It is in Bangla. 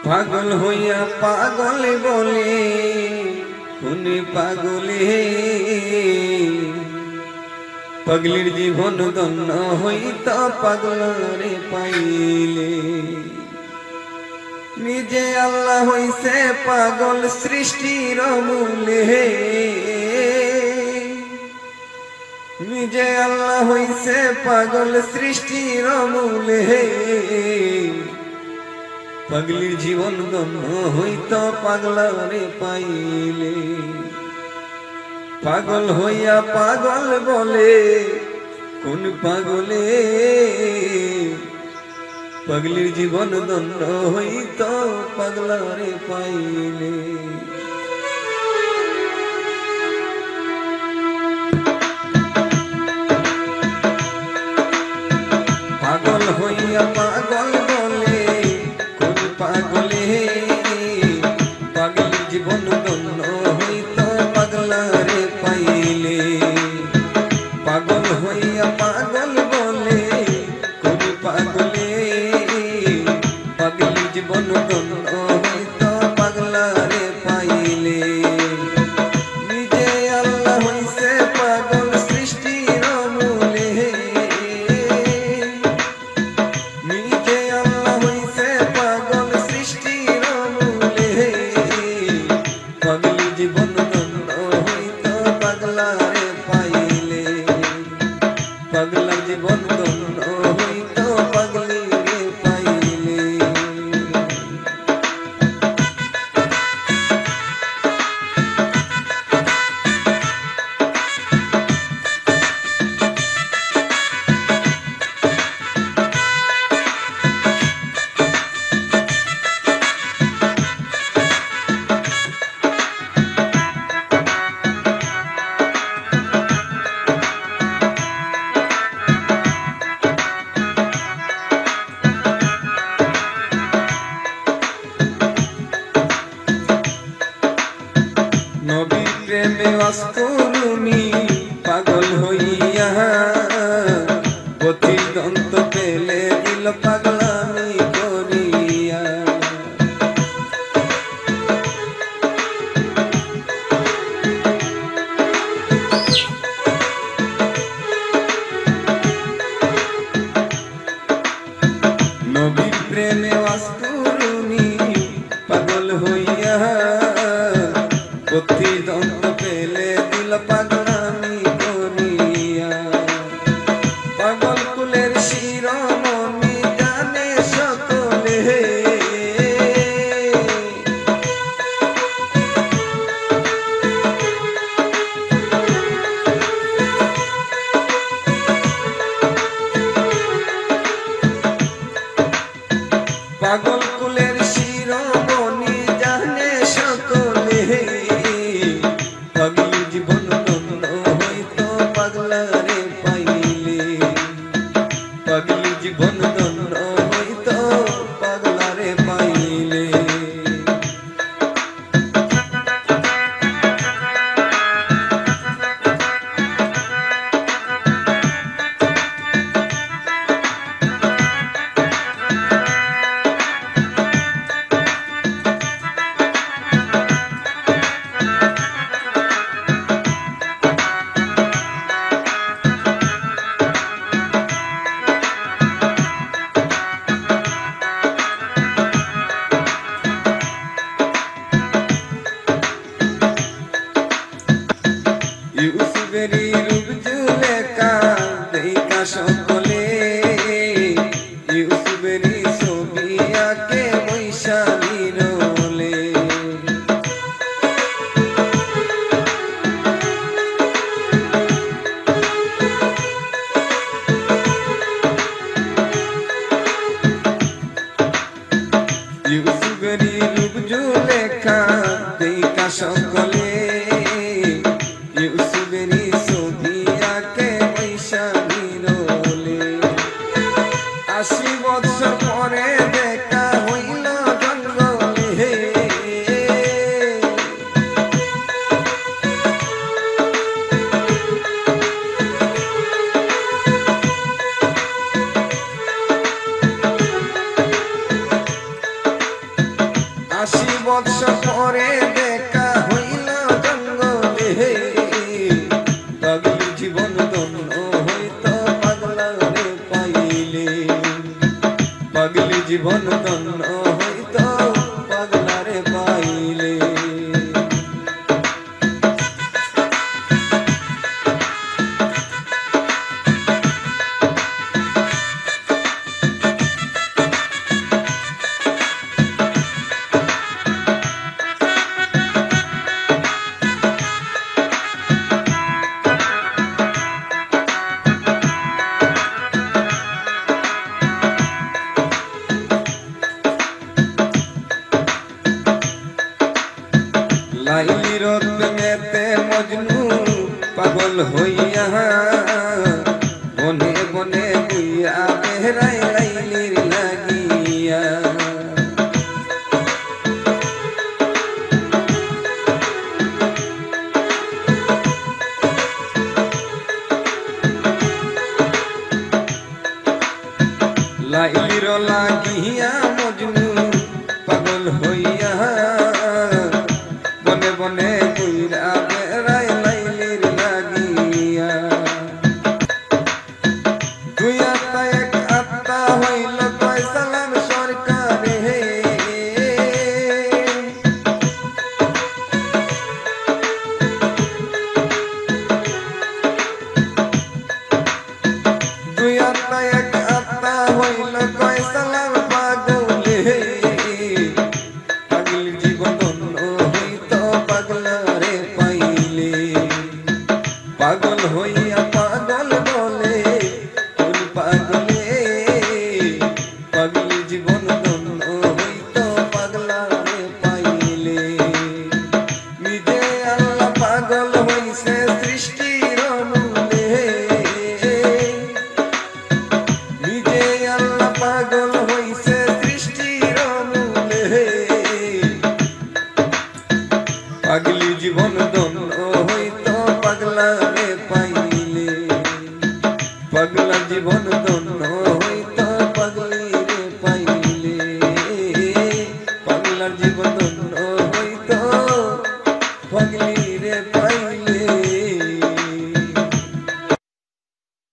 পাগল হইয়া পাগল বলে শুনি পাগলে পাগলির জীবন ধন্য হইত পাগলরে পাইলে নিজে আল্লাহ হইছে পাগল সৃষ্টির মূলে নিজে আল্লাহ হইছে পাগল সৃষ্টির মূলে পাগলির জীবন ধন্য হইত পাগলারে পাইলে পাগল হইয়া পাগল বলে কোন পাগলে পাগলির জীবন ধন্য হইত পাগলারে পাইলে পাগল হইয়া পাগল বলে কোন পাগলে পাগলির জীবন ধন্য হইত পাগলারে পাইলে পাগল হইয়া পাগল বলে কোন পাগলে পাগলির জীবন ধন্য হইত পাগলারে পাইলে নিজে আল্লাহ হইছে পাগল সৃষ্টির মূলে নিজে আল্লাহ হইছে পাগল সৃষ্টির মূলে পাগলির জীবন ধন্য হইত পাগলারে পাইলে পাগলার জীবন ধন্য হইত পাগলিরে পাইলে নবী প্রেমে অস্করুনি পাগল হইয়া প্রতিদ্বন্দ্ব পেলে দিল পাগলামি করিয়া নবী প্রেমে অস্করুনি পাগল হইয়া প্রতিদ্বন্দ্ব পেলে দিল পাগলামি করিয়া পাগল কুলের শিরোমণি জানে সকলে পাগল কুলের শিরোমণি জানে সকলে পাগলির জীবন ধন্য হইত পাগলারে পাইলে পাগলির জীবন ধন্য হইত পাগলারে পাইলে ইউসুফেরি রূপ জুলেখা দেখা সকলে ইউসুফেরি ছবি আঁকে বৈশালী রোলে ইউসুফেরি রূপ জুলেখা দেখা সকলে ইউসুফেরি ছবি আঁকে বৈশালী রোলে ৮০ বছর পরে দেখা হইল জঙ্গলে হইয়া বনে বনে গুইয়া বেহরাই লাইলির লাগিয়া লাইলির লাগিয়া মজনু পাগল হইয়া বনে বনে গুইয়া বেহরাই লাইলির লাগিয়া দুই আত্মা এক আত্মা হইল কয় সালাম সরকারে দুই আত্মা এক আত্মা হইল কয় সালাম পাগলে পাগল জীবন ধন্য হইত পাগলারে পাইলে পাগল হইয়া